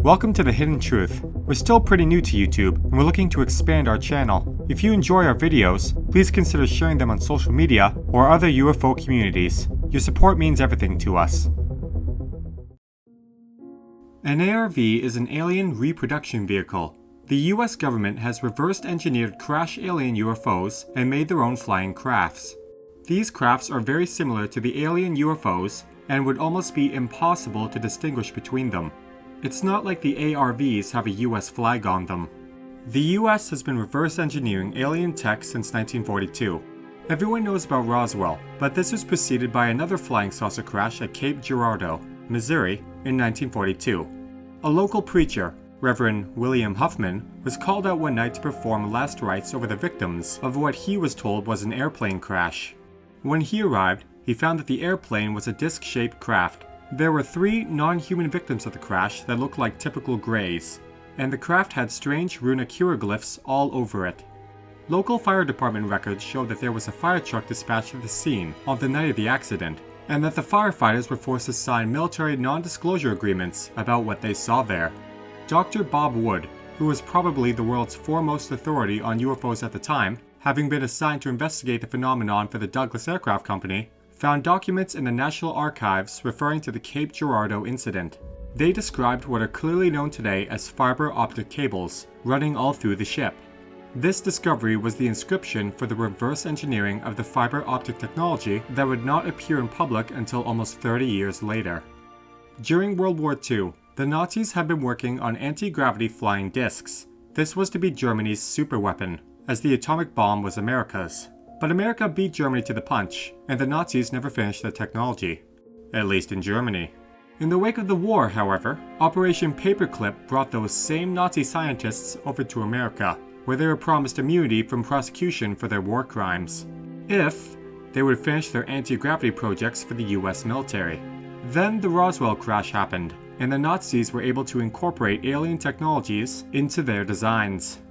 Welcome to The Hidden Truth. We're still pretty new to YouTube, and we're looking to expand our channel. If you enjoy our videos, please consider sharing them on social media or other UFO communities. Your support means everything to us. An ARV is an Alien Reproduction Vehicle. The US government has reverse engineered crash alien UFOs and made their own flying crafts. These crafts are very similar to the alien UFOs and would almost be impossible to distinguish between them. It's not like the ARVs have a US flag on them. The US has been reverse engineering alien tech since 1942. Everyone knows about Roswell, but this was preceded by another flying saucer crash at Cape Girardeau, Missouri, in 1942. A local preacher, Reverend William Huffman, was called out one night to perform last rites over the victims of what he was told was an airplane crash. When he arrived, he found that the airplane was a disc-shaped craft. There were 3 non-human victims of the crash that looked like typical greys, and the craft had strange runic hieroglyphs all over it. Local fire department records showed that there was a fire truck dispatched to the scene on the night of the accident, and that the firefighters were forced to sign military non-disclosure agreements about what they saw there. Dr. Bob Wood, who was probably the world's foremost authority on UFOs at the time, having been assigned to investigate the phenomenon for the Douglas Aircraft Company, found documents in the National Archives referring to the Cape Girardeau incident. They described what are clearly known today as fiber optic cables running all through the ship. This discovery was the inscription for the reverse engineering of the fiber optic technology that would not appear in public until almost 30 years later. During World War II, the Nazis had been working on anti-gravity flying discs. This was to be Germany's superweapon, as the atomic bomb was America's. But America beat Germany to the punch, and the Nazis never finished the technology. At least in Germany. In the wake of the war, however, Operation Paperclip brought those same Nazi scientists over to America, where they were promised immunity from prosecution for their war crimes, if they would finish their anti-gravity projects for the US military. Then the Roswell crash happened, and the Nazis were able to incorporate alien technologies into their designs.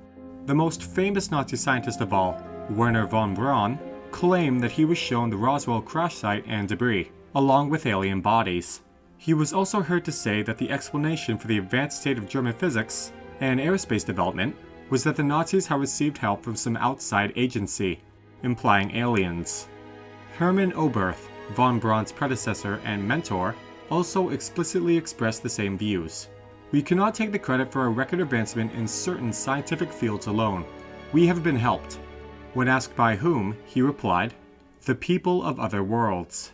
The most famous Nazi scientist of all, Werner von Braun, claimed that he was shown the Roswell crash site and debris, along with alien bodies. He was also heard to say that the explanation for the advanced state of German physics and aerospace development was that the Nazis had received help from some outside agency, implying aliens. Hermann Oberth, von Braun's predecessor and mentor, also explicitly expressed the same views. We cannot take the credit for a record advancement in certain scientific fields alone. We have been helped. When asked by whom, he replied, "The people of other worlds."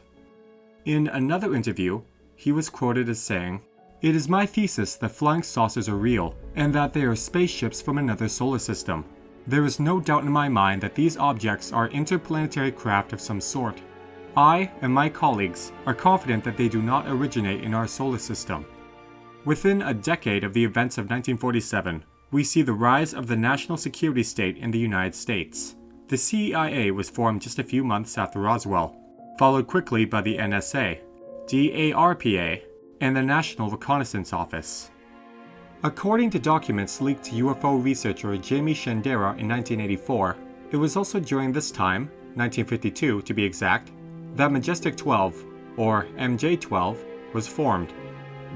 In another interview, he was quoted as saying, "It is my thesis that flying saucers are real, and that they are spaceships from another solar system. There is no doubt in my mind that these objects are interplanetary craft of some sort. I and my colleagues are confident that they do not originate in our solar system." Within a decade of the events of 1947, we see the rise of the national security state in the United States. The CIA was formed just a few months after Roswell, followed quickly by the NSA, DARPA, and the National Reconnaissance Office. According to documents leaked to UFO researcher Jamie Shandera in 1984, it was also during this time, 1952 to be exact, that Majestic 12, or MJ-12, was formed.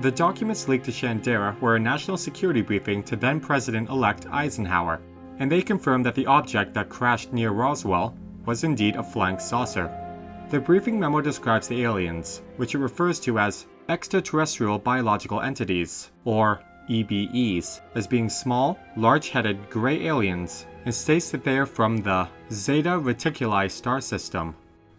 The documents leaked to Shandera were a national security briefing to then-President-elect Eisenhower, and they confirmed that the object that crashed near Roswell was indeed a flying saucer. The briefing memo describes the aliens, which it refers to as extraterrestrial biological entities, or EBEs, as being small, large-headed gray aliens, and states that they are from the Zeta Reticuli star system.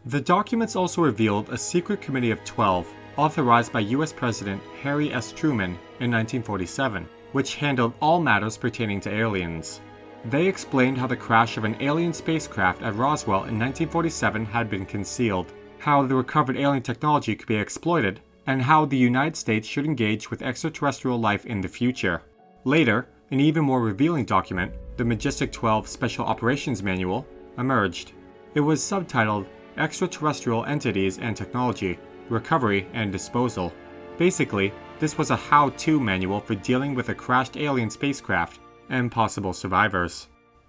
The documents also revealed a secret committee of 12, authorized by US President Harry S. Truman in 1947, which handled all matters pertaining to aliens. They explained how the crash of an alien spacecraft at Roswell in 1947 had been concealed, how the recovered alien technology could be exploited, and how the United States should engage with extraterrestrial life in the future. Later, an even more revealing document, the Majestic 12 Special Operations Manual, emerged. It was subtitled Extraterrestrial Entities and Technology, Recovery and Disposal. Basically, this was a how-to manual for dealing with a crashed alien spacecraft and possible survivors.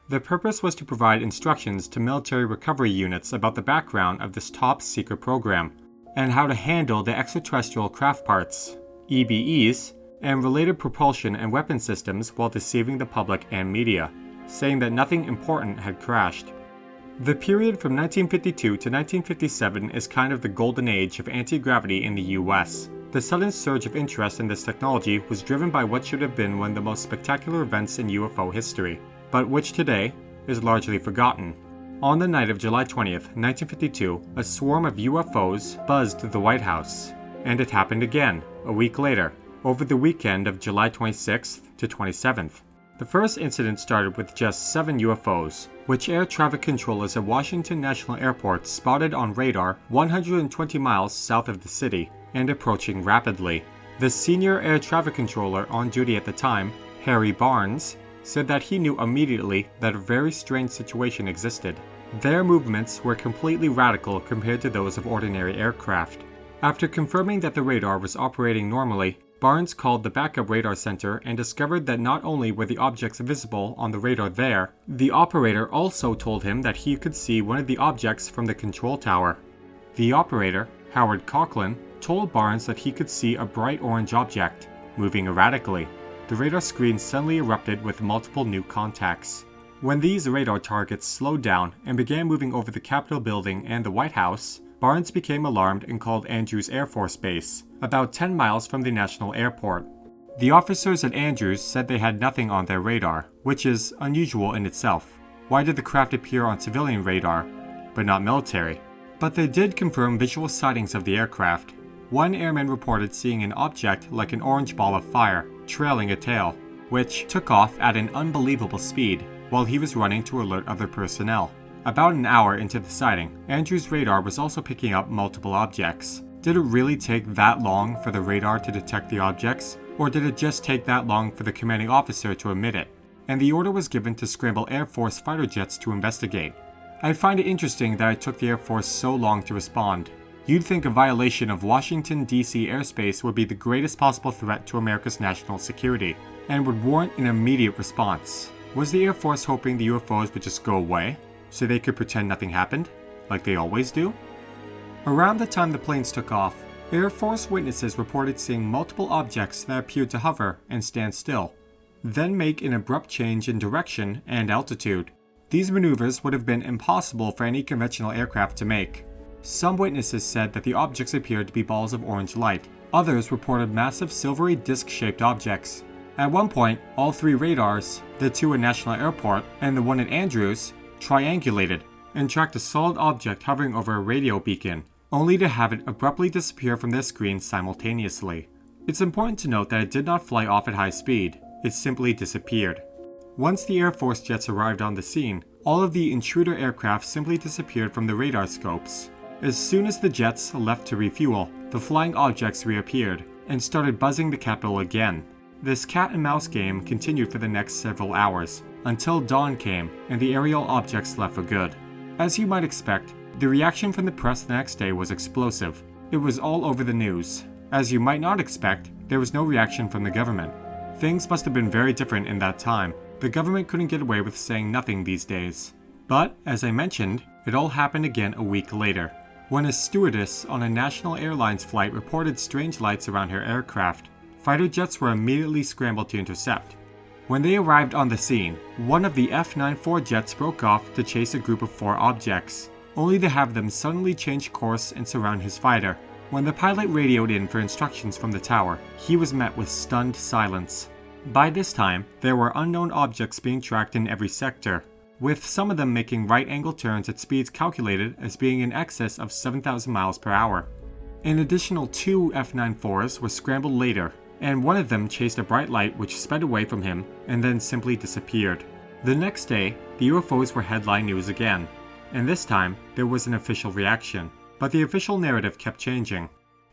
The purpose was to provide instructions to military recovery units about the background of this top-secret program, and how to handle the extraterrestrial craft parts, EBEs, and related propulsion and weapon systems while deceiving the public and media, saying that nothing important had crashed. The period from 1952 to 1957 is kind of the golden age of anti-gravity in the US. The sudden surge of interest in this technology was driven by what should have been one of the most spectacular events in UFO history, but which today is largely forgotten. On the night of July 20th, 1952, a swarm of UFOs buzzed the White House. And it happened again, a week later, over the weekend of July 26th to 27th. The first incident started with just 7 UFOs, which air traffic controllers at Washington National Airport spotted on radar 120 miles south of the city and approaching rapidly. The senior air traffic controller on duty at the time, Harry Barnes, said that he knew immediately that a very strange situation existed. Their movements were completely radical compared to those of ordinary aircraft. After confirming that the radar was operating normally, Barnes called the backup radar center and discovered that not only were the objects visible on the radar there, the operator also told him that he could see one of the objects from the control tower. The operator, Howard Coughlin, told Barnes that he could see a bright orange object, moving erratically. The radar screen suddenly erupted with multiple new contacts. When these radar targets slowed down and began moving over the Capitol building and the White House, Barnes became alarmed and called Andrews Air Force Base, about 10 miles from the National Airport. The officers at Andrews said they had nothing on their radar, which is unusual in itself. Why did the craft appear on civilian radar, but not military? But they did confirm visual sightings of the aircraft. One airman reported seeing an object like an orange ball of fire, trailing a tail, which took off at an unbelievable speed while he was running to alert other personnel. About an hour into the sighting, Andrews' radar was also picking up multiple objects. Did it really take that long for the radar to detect the objects, or did it just take that long for the commanding officer to emit it? And the order was given to scramble Air Force fighter jets to investigate. I find it interesting that it took the Air Force so long to respond. You'd think a violation of Washington, D.C. airspace would be the greatest possible threat to America's national security, and would warrant an immediate response. Was the Air Force hoping the UFOs would just go away, so they could pretend nothing happened, like they always do? Around the time the planes took off, Air Force witnesses reported seeing multiple objects that appeared to hover and stand still, then make an abrupt change in direction and altitude. These maneuvers would have been impossible for any conventional aircraft to make. Some witnesses said that the objects appeared to be balls of orange light. Others reported massive silvery disc-shaped objects. At one point, all 3 radars, the 2 at National Airport and the one at Andrews, triangulated and tracked a solid object hovering over a radio beacon, only to have it abruptly disappear from their screen simultaneously. It's important to note that it did not fly off at high speed, it simply disappeared. Once the Air Force jets arrived on the scene, all of the intruder aircraft simply disappeared from the radar scopes. As soon as the jets left to refuel, the flying objects reappeared and started buzzing the Capitol again. This cat and mouse game continued for the next several hours, until dawn came and the aerial objects left for good. As you might expect, the reaction from the press the next day was explosive. It was all over the news. As you might not expect, there was no reaction from the government. Things must have been very different in that time. The government couldn't get away with saying nothing these days. But, as I mentioned, it all happened again a week later, when a stewardess on a National Airlines flight reported strange lights around her aircraft. Fighter jets were immediately scrambled to intercept. When they arrived on the scene, one of the F-94 jets broke off to chase a group of 4 objects, only to have them suddenly change course and surround his fighter. When the pilot radioed in for instructions from the tower, he was met with stunned silence. By this time, there were unknown objects being tracked in every sector, with some of them making right-angle turns at speeds calculated as being in excess of 7,000 miles per hour. An additional 2 F-94s were scrambled later, and one of them chased a bright light which sped away from him and then simply disappeared. The next day, the UFOs were headline news again, and this time there was an official reaction, but the official narrative kept changing.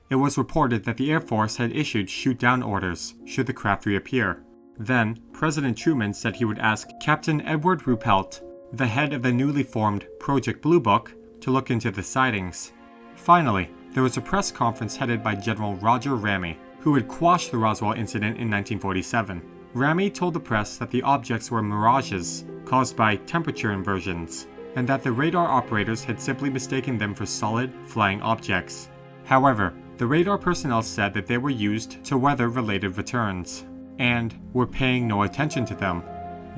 It was reported that the Air Force had issued shoot-down orders should the craft reappear. Then, President Truman said he would ask Captain Edward Ruppelt, the head of the newly formed Project Blue Book, to look into the sightings. Finally, there was a press conference headed by General Roger Ramey, who had quashed the Roswell incident in 1947. Ramey told the press that the objects were mirages caused by temperature inversions, and that the radar operators had simply mistaken them for solid, flying objects. However, The radar personnel said that they were used to weather-related returns, and were paying no attention to them.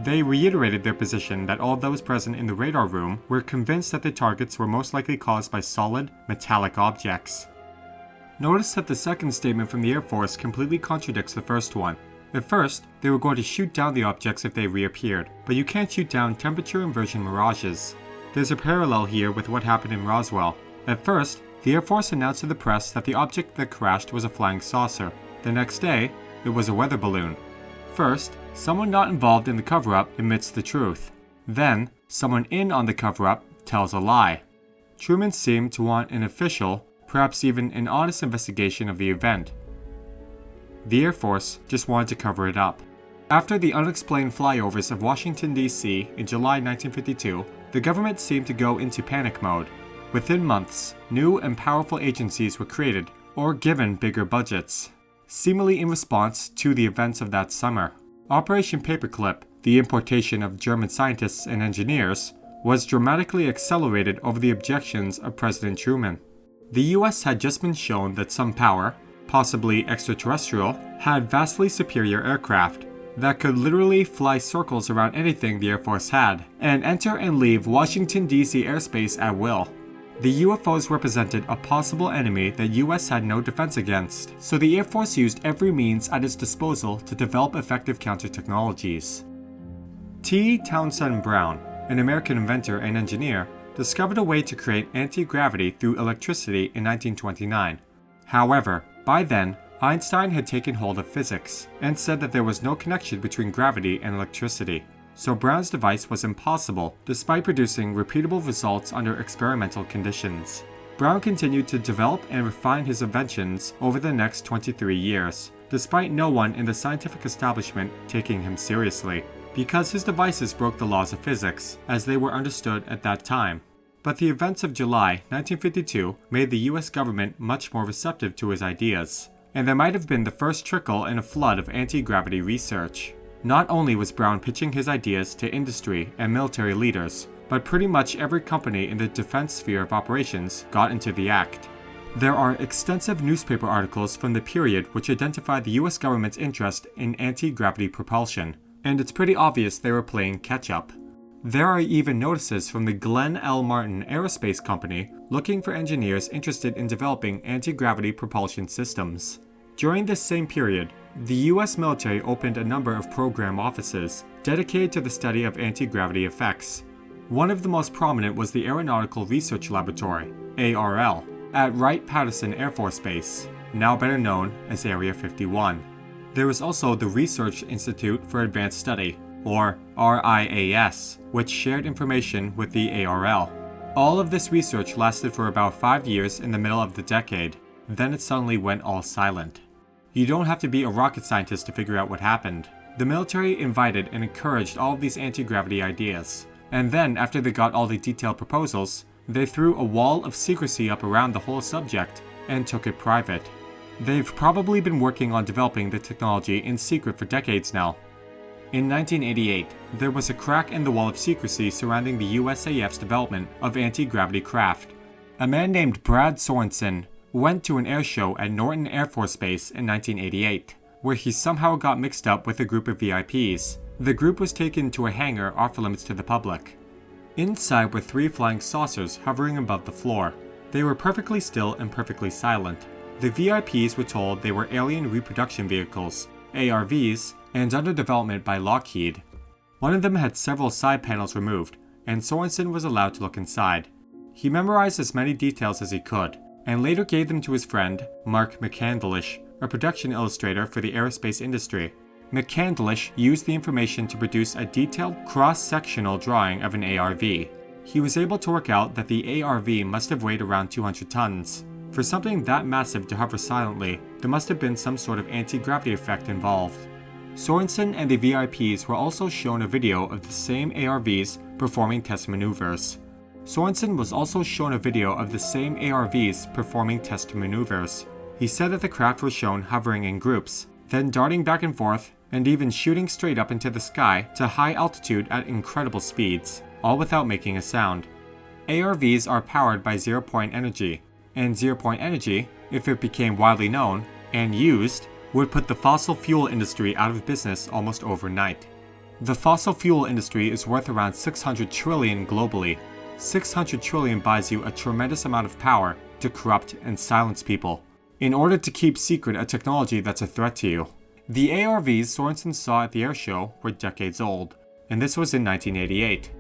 They reiterated their position that all those present in the radar room were convinced that the targets were most likely caused by solid, metallic objects. Notice that the second statement from the Air Force completely contradicts the first one. At first, they were going to shoot down the objects if they reappeared, but you can't shoot down temperature inversion mirages. There's a parallel here with what happened in Roswell. At first, the Air Force announced to the press that the object that crashed was a flying saucer. The next day, it was a weather balloon. First, someone not involved in the cover-up admits the truth. Then, someone in on the cover-up tells a lie. Truman seemed to want an official, perhaps even an honest investigation of the event. The Air Force just wanted to cover it up. After the unexplained flyovers of Washington, D.C. in July 1952, the government seemed to go into panic mode. Within months, new and powerful agencies were created or given bigger budgets, seemingly in response to the events of that summer. Operation Paperclip, the importation of German scientists and engineers, was dramatically accelerated over the objections of President Truman. The US had just been shown that some power, possibly extraterrestrial, had vastly superior aircraft that could literally fly circles around anything the Air Force had, and enter and leave Washington, D.C. airspace at will. The UFOs represented a possible enemy that US had no defense against, so the Air Force used every means at its disposal to develop effective counter-technologies. T. Townsend Brown, an American inventor and engineer, discovered a way to create anti-gravity through electricity in 1929. However, by then, Einstein had taken hold of physics and said that there was no connection between gravity and electricity, so Brown's device was impossible despite producing repeatable results under experimental conditions. Brown continued to develop and refine his inventions over the next 23 years, despite no one in the scientific establishment taking him seriously, because his devices broke the laws of physics as they were understood at that time. But the events of July 1952 made the US government much more receptive to his ideas, and there might have been the first trickle in a flood of anti-gravity research. Not only was Brown pitching his ideas to industry and military leaders, but pretty much every company in the defense sphere of operations got into the act. There are extensive newspaper articles from the period which identify the US government's interest in anti-gravity propulsion, and it's pretty obvious they were playing catch-up. There are even notices from the Glenn L. Martin Aerospace Company looking for engineers interested in developing anti-gravity propulsion systems. During this same period, the US military opened a number of program offices dedicated to the study of anti-gravity effects. One of the most prominent was the Aeronautical Research Laboratory, ARL, at Wright-Patterson Air Force Base, now better known as Area 51. There was also the Research Institute for Advanced Study, or RIAS, which shared information with the ARL. All of this research lasted for about 5 years in the middle of the decade, then it suddenly went all silent. You don't have to be a rocket scientist to figure out what happened. The military invited and encouraged all of these anti-gravity ideas, and then after they got all the detailed proposals, they threw a wall of secrecy up around the whole subject and took it private. They've probably been working on developing the technology in secret for decades now. In 1988, there was a crack in the wall of secrecy surrounding the USAF's development of anti-gravity craft. A man named Brad Sorensen went to an air show at Norton Air Force Base in 1988, where he somehow got mixed up with a group of VIPs. The group was taken to a hangar off limits to the public. Inside were 3 flying saucers hovering above the floor. They were perfectly still and perfectly silent. The VIPs were told they were Alien Reproduction Vehicles, ARVs, and under development by Lockheed. One of them had several side panels removed, and Sorensen was allowed to look inside. He memorized as many details as he could, and later gave them to his friend, Mark McCandlish, a production illustrator for the aerospace industry. McCandlish used the information to produce a detailed cross-sectional drawing of an ARV. He was able to work out that the ARV must have weighed around 200 tons. For something that massive to hover silently, there must have been some sort of anti-gravity effect involved. Sorensen and the VIPs were also shown a video of the same ARVs performing test maneuvers. Sorensen was also shown a video of the same ARVs performing test maneuvers. He said that the craft was shown hovering in groups, then darting back and forth, and even shooting straight up into the sky to high altitude at incredible speeds, all without making a sound. ARVs are powered by zero-point energy, and zero-point energy if it became widely known and used, would put the fossil fuel industry out of business almost overnight. The fossil fuel industry is worth around 600 trillion globally. 600 trillion buys you a tremendous amount of power to corrupt and silence people, in order to keep secret a technology that's a threat to you. The ARVs Sorensen saw at the airshow were decades old, and this was in 1988.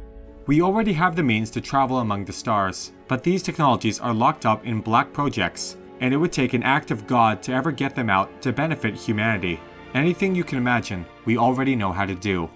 We already have the means to travel among the stars, but these technologies are locked up in black projects, and it would take an act of God to ever get them out to benefit humanity. Anything you can imagine, we already know how to do.